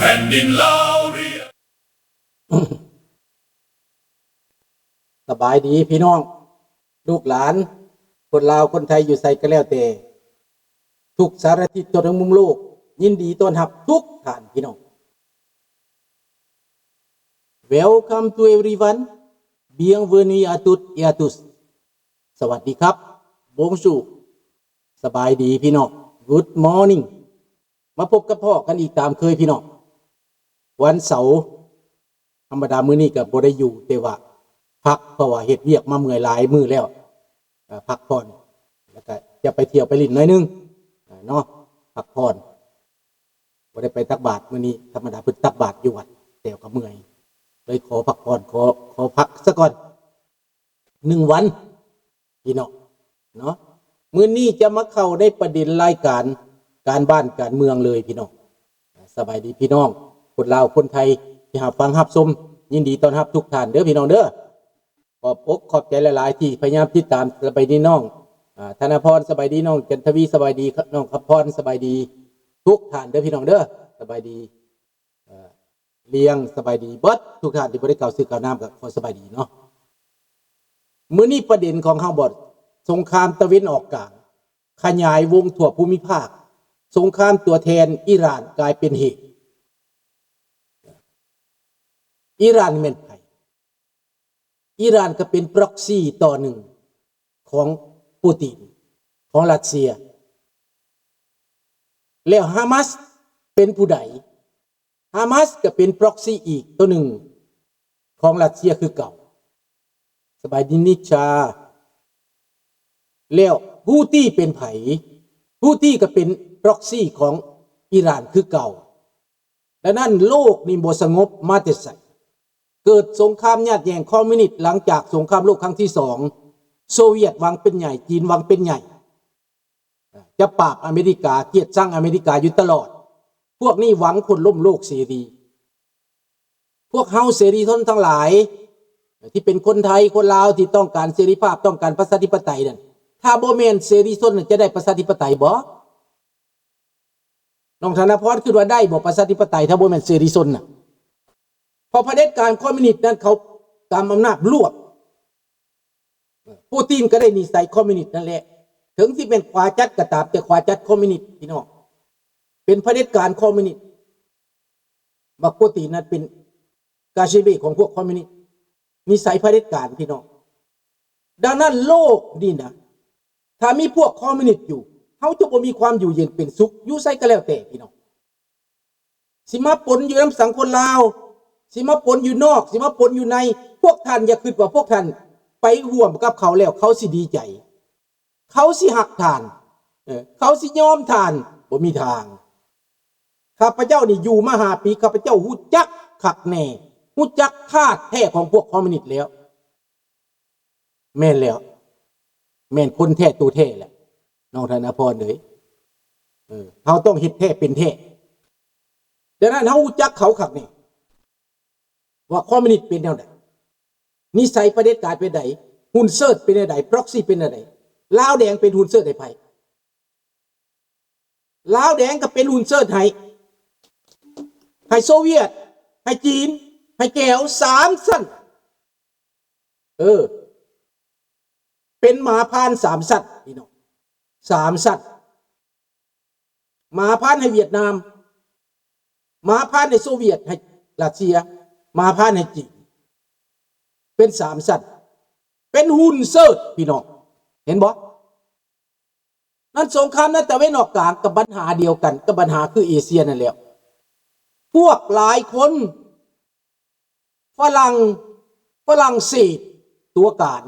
แผ่นดินลาวเรียกสบายดีพี่น้องลูกหลานคนลาวคนไทยอยู่ไสก็แล้วแต่ทุกสารทิศทั่วทั้งมุมโลกยินดีต้อนรับทุกท่านพี่น้อง Welcome to everyone Bienvenue à toutes et à tous สวัสดีครับ Bonjour สบายดีพี่น้อง Good morning มาพบกับพ่อกันอีกตามเคยพี่น้องวันเสาร์ธรรมดามื้อนี้ก็บ่ได้อยู่แต่ว่าพักเพราะว่าเฮ็ดเวียกมาเมื่อยหลายมื้อแล้วพักผ่อนแล้วก็จะไปเที่ยวไปลิ้นหน่อยนึงเนาะพักผ่อนบ่ได้ไปตักบาตรมื้อนี้ธรรมดาเพิ่นตักบาตรอยู่วัดแต่ก็เมื่อยเลยขอพักผ่อนขอพักซะก่อน1วันพี่น้องเนาะมื้อนี้จะมาเข้าได้ประเด็นรายการการบ้านการเมืองเลยพี่น้องสบายดีพี่น้องคนลาวคนไทยที่ฟังรับชมยินดีต้อนรับทุกท่านเด้อพี่น้องเด้อขอบอกขอบใจหลายๆที่พยายามติดตามสบายดีน้องธนพรสบายดีน้องจันทวีสบายดีน้องขับพรสบายดีทุกท่านเด้อพี่น้องเด้อสบายดีเลี้ยงสบายดีเบิดทุกท่านที่บ่ได้กล่าวชื่อกล่าวนามก็ขอสบายดีเนาะมื้อนี้ประเด็นของเฮาบ่สงครามตะวันออกกลางขยายวงทั่วภูมิภาคสงครามตัวแทนอิหร่านกลายเป็นเหตุอิหร่านแม่นไผอิหร่านก็เป็น proxy ต่อหนึ่งของปูตินของรัสเซียแล้วฮามาสเป็นผู้ใดฮามาสก็เป็น proxy อีกตัวหนึ่งของรัสเซียคือเก่าสบายดีนิชาแล้วฮูตี้เป็นไผฮูตี้ก็เป็น proxy ของอิหร่านคือเก่าดังนั้นโลกนี่บ่สงบมาแต่ไสเกิดสงครามญาติแย่งคอมมิวนิสต์หลังจากสงครามโลกครั้งที่2โซเวียตวางเป็นใหญ่จีนวางเป็นใหญ่จะปราบอเมริกาเกลียดชังอเมริกาอยู่ตลอดพวกนี้หวังคนล้มโลกเสรีพวกเฮาเสรีชนทั้งหลายที่เป็นคนไทยคนลาวที่ต้องการเสรีภาพต้องการประชาธิปไตยนั่นถ้าบ่แม่นเสรีชนจะได้ประชาธิปไตยบ่น้องธนพรคิดว่าได้บ่ประชาธิปไตยถ้าบ่แม่นเสรีชนน่ะพอเผด็จการคอมมิวนิสต์นั้นเขาตามอำนาจรวบปูตินก็ได้นิสัยคอมมิวนิสต์นั่นแหละถึงที่เป็นขวาจัดก็ตามแต่ขวาจัดคอมมิวนิสต์พี่น้องเป็นเผด็จการคอมมิวนิสต์บักปูตินนั้นเป็นกาเชเบของพวกคอมมิวนิสต์นิสัยเผด็จการพี่น้องดังนั้นโลกนี่นะถ้ามีพวกคอมมิวนิสต์อยู่เขาจะบ่มีความอยู่เย็นเป็นสุขอยู่ไสก็แล้วแต่พี่น้องสิมาปนอยู่นำสังคมลาวสิมาปนอยู่นอกสิมาปนอยู่ในพวกท่านอย่าคิดว่าพวกท่านไปร่วมกับเขาแล้วเขาสิดีใจเขาสิหักท่านเขาสิยอมท่านบ่มีทางข้าพเจ้านี่อยู่มา5 ปีข้าพเจ้าฮู้จักคักแน่ฮู้จักธาตุแท้ของพวกคอมมิวนิสต์แล้วแม่นแล้วแม่นคนแท้ตัวแท้แหละน้องธนพรเอ้ยเฮาต้องเฮ็ดแท้เป็นแท้ดังนั้นเฮาฮู้จักเขาคักแน่ว่าคอมมิวนิสต์เป็นแนวใดนิสัยเผด็จการเป็นใดหุ่นเซิร์ชเป็นใด proxy เป็นใดลาวแดงเป็นหุ่นเซิร์ชให้ไผลาวแดงก็เป็นหุ่นเซิร์ชให้โซเวียตให้จีนให้แก้ว3สั้นเป็นหมาพาน3สั้นพี่น้อง3สั้นหมาพานให้เวียดนามหมาพานให้โซเวียตให้รัสเซียมาพานให้จีนเป็น3สั้นเป็นหุ่นเซิร์ชพี่น้องเห็นบ่นั้นสงครามนั้นแต่ไม่นอกกลางกับปัญหาเดียวกันกับปัญหาคือเอเชียนั่นแหละพวกหลายคนฝรั่งเศสตัวการ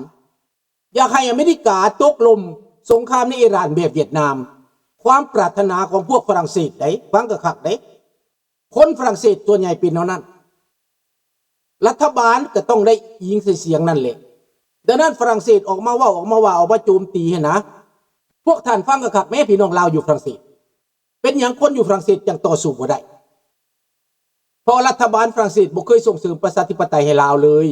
อยากให้อเมริกาตกลมสงครามในอิหร่านแบบเวียดนามความปรารถนาของพวกฝรั่งเศสได้ฟังกะคักได้คนฝรั่งเศสตัวใหญ่เป็นเท่านั้นรัฐบาลก็ต้องได้ยิงเสียงนั่นแหละดังนั้นฝรั่งเศสออกมาว่าออกมาโจมตีให้นะพวกท่านฟังกันครับแม่พี่น้องลาวอยู่ฝรั่งเศสเป็นอย่างคนอยู่ฝรั่งเศสยังต่อสู้บ่ได้เพราะรัฐบาลฝรั่งเศสบ่เคยส่งเสริมประชาธิปไตยให้ลาวเลย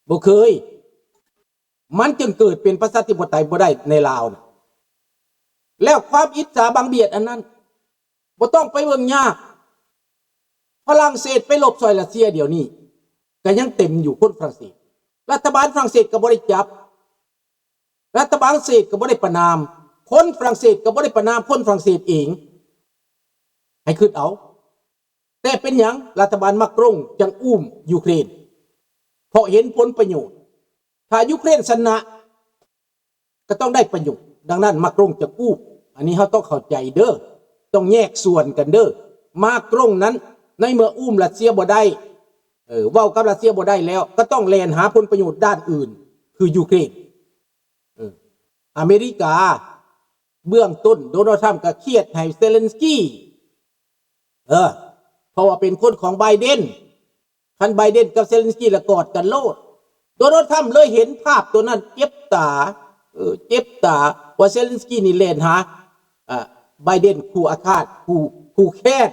บ่เคยมันจึงเกิดเป็นประชาธิปไตยบ่ได้ในลาวนะแล้วความอิจฉาบังเบียดอันนั้น บ่ต้องไปเบิ่งยากฝรั่งเศสไปลบซอยรัสเซียเดี๋ยวนี้ก็ยังเต็มอยู่คนฝรั่งเศสรัฐบาลฝรั่งเศสก็บ่ได้จับรัฐบาลฝรั่งเศสก็บ่ได้ประณามคนฝรั่งเศสก็บ่ได้ประณามคนฝรั่งเศสเองให้คิดเอาแต่เป็นหยังรัฐบาลมักรงจังอุ้มยูเครนเพราะเห็นผลประโยชน์ถ้ายูเครนชนะก็ต้องได้ประโยชน์ดังนั้นมักรงจะอุ้มอันนี้เขาต้องเข้าใจเด้อต้องแยกส่วนกันเด้อมักรงนั้นในเมื่ออุ้มรัสเซียบ่ได้เว้ากับรัสเซียบ่ได้แล้วก็ต้องแล่นหาผลประโยชน์ด้านอื่นคือยูเครนอเมริกาเบื้องต้นโดนัลด์ทรัมป์ก็เครียดให้เซเลนสกี้เพราะว่าเป็นคนของไบเดนคันไบเดนกับเซเลนสกี้ละกอดกันโลดโดนัลด์ทรัมป์เลยเห็นภาพตัวนั้นเจ็บตาว่าเซเลนสกี้นี่เล่นหาไบเดนคู่อาฆาตคู่แค้น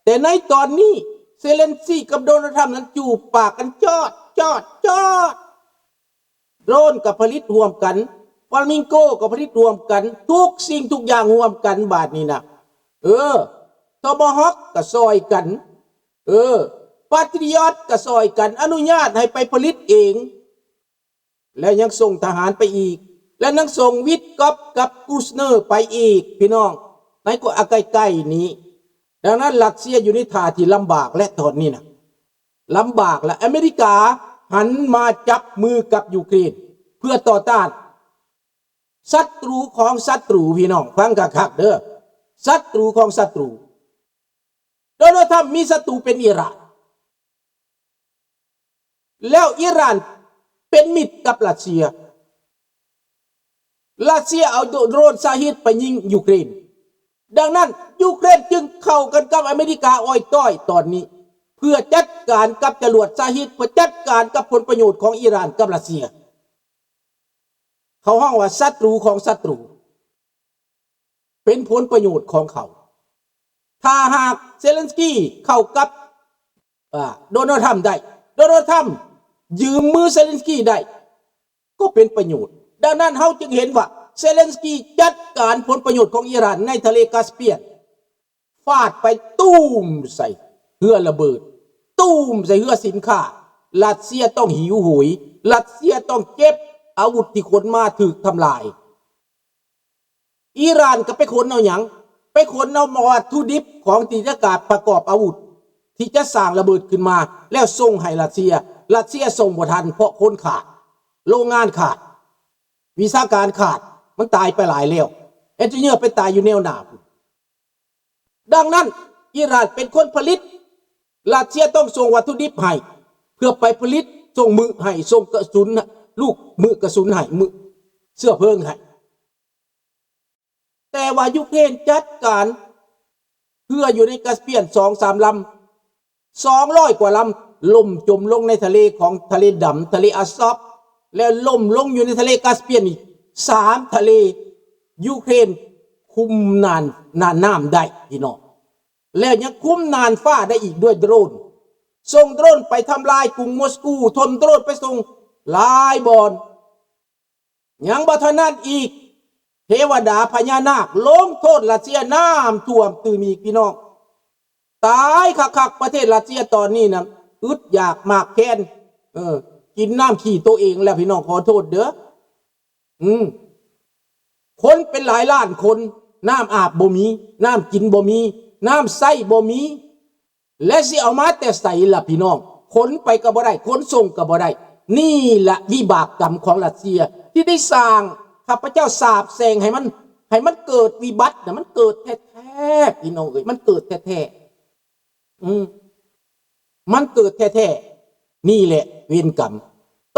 แต่ในตอนนี้เซเลนสกี้กับโดนัลด์ทรัมป์นั้นจูบปากกันจอดโดรนกับผลิตรวมกันฟลามิงโกกับผลิตรวมกันทุกสิ่งทุกอย่างรวมกันบาดนี้นะทอมฮอคก็ซอยกันปาตริออตก็ซอยกันอนุญาตให้ไปผลิตเองแล้วยังส่งทหารไปอีกและยังส่งวิทกอฟกับกูสเนอร์ไปอีกพี่น้องในก็ใกล้ๆนี้ดังนั้นรัสเซียอยู่ในท่าที่ลำบากและตอนนี้นะลำบากและอเมริกาหันมาจับมือกับยูเครนเพื่อต่อต้านศัตรูของศัตรูพี่น้องฟังคักๆเด้อศัตรูของศัตรูโดนัลด์ทรัมป์มีศัตรูเป็นอิหร่านแล้วอิหร่านเป็นมิตรกับรัสเซียเอาโดรนซาฮิดไปยิงยูเครนดังนั้นยูเครนจึงเข้ากันกับอเมริกาอ้อยต้อยตอนนี้เพื่อจัดการกับจรวดซาฮิดเพื่อจัดการกับผลประโยชน์ของอิหร่านกับรัสเซียเขาห้องว่าศัตรูของศัตรูเป็นผลประโยชน์ของเขาถ้าหากเซเลนสกี้เข้ากับโดนัลด์ทรัมป์ได้โดนัลด์ทรัมป์ยืมมือเซเลนสกี้ได้ก็เป็นประโยชน์ดังนั้นเขาจึงเห็นว่าเซเลนสกี้จัดการผลประโยชน์ของอิหร่านในทะเลกาสเปียนฟาดไปตุ้มใส่เรือระเบิดตุ้มใส่เรือสินค้ารัสเซียต้องหิวโหยรัสเซียต้องเก็บอาวุธที่ขนมาถูกทำลายอิหร่านก็ไปขนเอาอย่างไปขนเอาวัตถุดิบของที่จะการประกอบอาวุธที่จะสร้างระเบิดขึ้นมาแล้วส่งให้รัสเซียส่งบ่ทันเพราะคนขาดโรงงานขาดวิชาการขาดมันตายไปหลายแล้วเอนจิเนียร์ไปตายอยู่แนวหน้าดังนั้นอิหร่านเป็นคนผลิตรัสเซียต้องส่งวัตถุดิบให้เพื่อไปผลิตส่งมือให้ส่งกระสุนลูกมือกระสุนให้มือเสื้อเพลิงให้แต่ว่ายูเครนจัดการเพื่ออยู่ในกาสเปียน 2-3 ลำ200 กว่าลำล่มจมลงในทะเลของทะเลดำทะเลอาซอฟแล้วล่มลงอยู่ในทะเลกาสเปียนอีก3 ทะเลยูเครนคุมนานน้ำได้พี่น้องแล้วยังคุมนานฟ้าได้อีกด้วยโดรนส่งโดรนไปทำลายกรุงมอสโกทนโดรนไปส่งหลายบอนยังบ่เท่านั้นอีกเทวดาพญานาคลงโทษรัสเซียน้ำท่วมตื่นอีกพี่น้องตายคักๆประเทศรัสเซียตอนนี้นะอึดอยากมากแค้นกินน้ำขี้ตัวเองแล้วพี่น้องขอโทษเด้อคนเป็นหลายล้านคนน้ำอาบบ่มีน้ำกินบ่มีน้ำใส่บ่มีและสิเอามาแต่ใส่ล่ะพี่น้องขนไปก็บ่ได้ขนส่งก็บ่ได้นี่แหละวิบากกรรมของรัสเซียที่ได้สร้างข้าพเจ้าสาบแช่งให้มันเกิดวิบัตินะมันเกิดแท้ๆพี่น้องเอ้ยมันเกิดแท้ๆมันเกิดแท้ๆนี่แหละเวรกรรม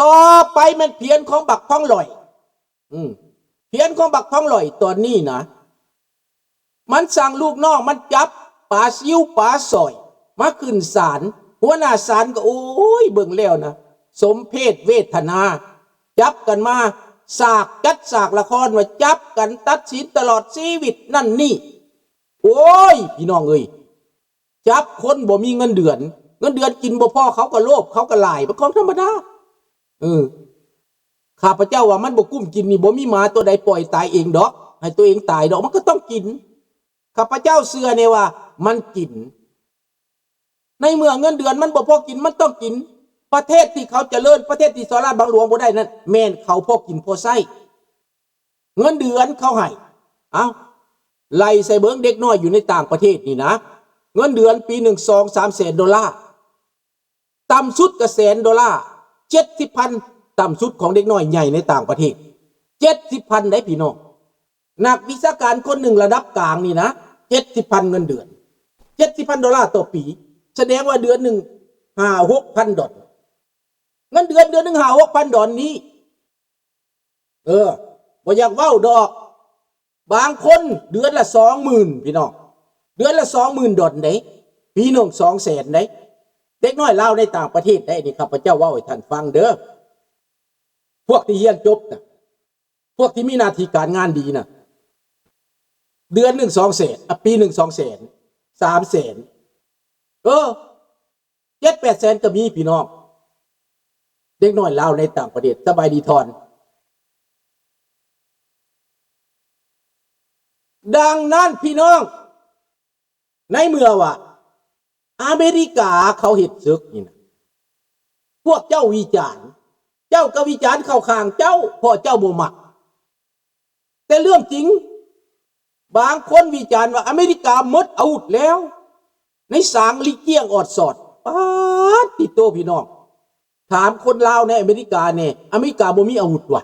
ต่อไปมันเพี้ยนของบักท้องลอยเพี้ยนของบักท้องลอยตอนนี้นะมันสั่งลูกน้องมันจับป่าซิวป่าซอยมาขึ้นศาลหัวหน้าศาลก็โอ้ยเบิ่งแล้วนะสมเพศเวทนาจับกันมาจัดฉากละครว่าจับกันตัดสินตลอดชีวิตนั่นนี่โอ้ยพี่น้องเอ้ยจับคนบ่มีเงินเดือนกินบ่พอเขาก็โลภเขาก็หลายเป็นของธรรมดาข้าพเจ้าว่ามันบ่กุ้มกินนี่บ่มีหมาตัวใดปล่อยตายเองดอกให้ตัวเองตายดอกมันก็ต้องกิน ข้าพเจ้าเชื่อเนี่ยว่ามันกินในเมื่อเงินเดือนมันบ่พอกินมันต้องกินประเทศที่เขาเจริญประเทศที่สอราชบังหลวงบ่ได้นั่นแม่นเขาพอกินพอใช้เงินเดือนเขาให้เอ้าไล่ใส่เบิ้งเด็กน้อยอยู่ในต่างประเทศนี่นะเงินเดือนปีหนึ่ง2-3 แสนดอลลาร์ต่ำสุดก็$100,000 70,000ต่ำสุดของเด็กน้อยใหญ่ในต่างประเทศ70,000ได้พี่น้องนักวิชาการคนหนึ่งระดับกลางนี่นะ70,000เงินเดือน$70,000ต่อปีแสดงว่าเดือนหนึ่ง5-6,000 ดอลเงินเดือนหนึ่ง5-6,000 ดอลนี้บ่อยากเว้าดอกบางคนเดือนละ20,000พี่น้องเดือนละ20,000 ดอลได้ปีหนึ่ง200,000ได้เด็กน้อยลาวในต่างประเทศได้นี่ข้าพเจ้าเว้าให้ท่านฟังเด้อพวกที่เรียนจบนะพวกที่มีหน้าที่การงานดีนะเดือนหนึ่ง200,000ปีหนึ่ง200,000 300,000 7-8 แสนก็มีพี่น้องเด็กน้อยลาวในต่างประเทศสบายดีทอนดังนั้นพี่น้องในเมื่อว่าอเมริกาเขาเฮ็ดศึกนี่นะพวกเจ้าวิจารณ์เจ้าก็วิจารณ์เข้าข้างเจ้าเพราะเจ้าบ่มักแต่เรื่องจริงบางคนวิจารณ์ว่าอเมริกาหมดอาวุธแล้วในสางลิเกียงออดสอดป๊าดติโตพี่น้องถามคนลาวในอเมริกาเนี่ยอเมริกาบ่มีอาวุธวะ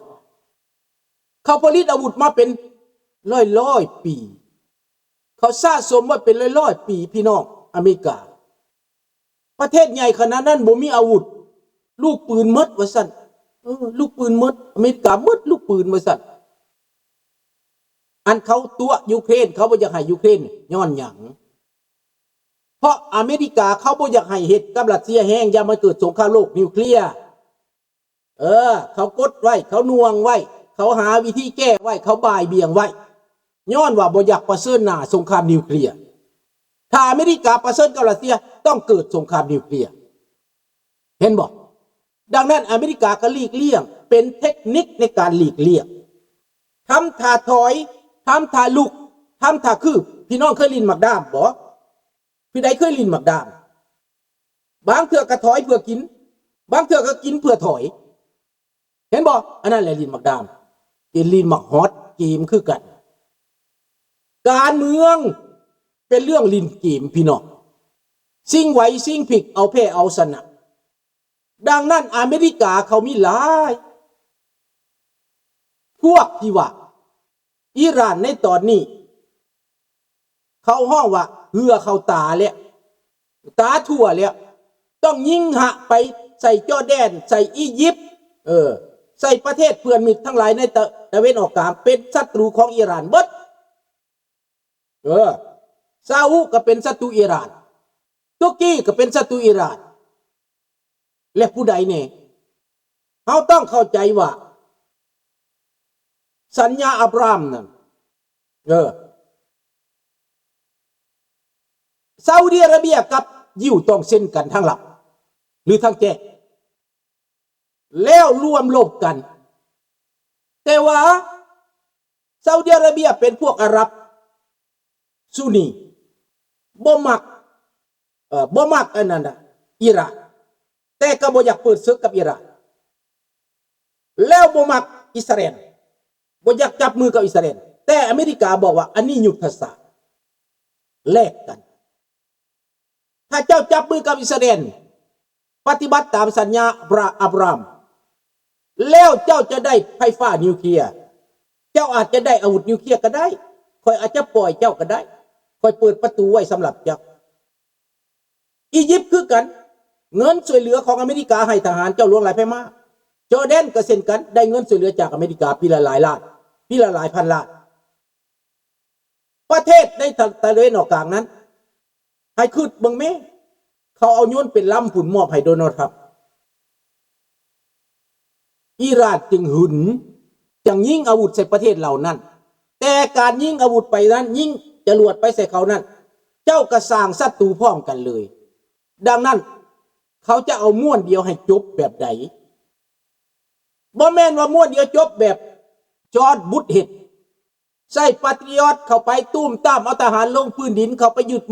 เขาผลิตอาวุธมาเป็นร้อยปีเขาสะสมมาเป็นร้อยปีพี่น้องอเมริกาประเทศใหญ่ขนาดนั้นบ่มีอาวุธลูกปืนหมดว่าซั่นลูกปืนหมดอเมริกาหมดลูกปืนว่าซั่นอันเขาตัวยูเครนเขาบ่อยากให้ยูเครนย้อนหยังเพราะอเมริกาเขาบ่อยากให้เฮ็ดกับรัสเซียแห้งอย่ามาเกิดสงครามโลกนิวเคลียร์เขากดไว้เขาน่วงไว้เขาหาวิธีแก้ไว้เขาบ่ายเบี่ยงไว้ย้อนว่าบ่อยากประเสริฐหน้าสงครามนิวเคลียร์ถ้าอเมริกาประเสริฐกับรัสเซียต้องเกิดสงครามนิวเคลียร์เห็นบ่ดังนั้นอเมริกาก็หลีกเลี่ยงเป็นเทคนิคในการหลีกเลี่ยงทำท่าถอยทำท่าลุกทำท่าคือพี่น้องเคยลินหมักดามบ่พี่ใดเคยลินหมักดามบางเถื่อก็ถอยเพื่อกินบางเถื่อก็กินเพื่อถอยเห็นบ่อันนั้นแหละลินหมักดามกินลินหมักฮอตเกมคือกันการเมืองเป็นเรื่องลินเกมพี่น้องสิ่งไหวสิ่งผิดเอาแพ้เอาชนะดังนั้นอเมริกาเขามีหลายพวกที่ว่าอิหร่านในตอนนี้เขาห้องว่าเหือเขาตาแล้วตาทั่วแล้วต้องยิงหะไปใส่จอร์แดนใส่อียิปต์ใส่ประเทศเพื่อนมิตรทั้งหลายในตะเวนออกกลางเป็นศัตรูของอิหร่านเบิดซาอุก็เป็นศัตรูอิหร่านตุรกีก็เป็นศัตรูอิหร่านและผู้ใดเนี่ยเขาต้องเข้าใจว่าสัญญาอับรามนั่นซาอุดิอาระเบียกับยิวต้องเซ็นกันทั้งหลับหรือทั้งแจ้งแล้วร่วมลบกันแต่ว่าซาอุดิอาระเบียเป็นพวกอาหรับซุนนีบ่มักอันนั้นน่ะอิหร่านแต่ก็บ่อยากเปิดศึกกับอิหร่านแล้วบ่มักอิสราเอลบ่อยากจับมือกับอิสราเอลแต่อเมริกาบอกว่าอันนี้ยุทธศาสตร์แลกกันถ้าเจ้าจับมือกับอิสราเอลปฏิบัติตามสัญญาอับรามแล้วเจ้าจะได้ไฟฟ้านิวเคลียร์เจ้าอาจจะได้อาวุธนิวเคลียร์ก็ได้ค่อยอาจจะปล่อยเจ้าก็ได้ค่อยเปิดประตูไว้สำหรับเจ้าอียิปต์คือกันเงินช่วยเหลือของอเมริกาให้ทหารเจ้าหลวงหลายแผ่มาจอร์แดนก็เช่นกันได้เงินช่วยเหลือจากอเมริกาปีละหลายล้านปีละหลายพันล้านประเทศในตะวันออกกลางนั้นให้คืดเบิ่งแม่เขาเอาโยนเป็นลำผุนมอบให้โดนัลด์ทรัมป์อิหร่านจึงหึนจังยิงอาวุธใส่ประเทศเหล่านั้นแต่การยิงอาวุธไปนั้นยิงจรวดไปใส่เขานั้นเจ้าก็สร้างศัตรูพร้อมกันเลยดังนั้นเขาจะเอาม้วนเดียวให้จบแบบใดบ่แม่นว่าม้วนเดียวจบแบบจอร์จบุชเฮด ใส่ปาตริออตเข้าไปตุ้มตามเอาทหารลงพื้นดินเข้าไปยึด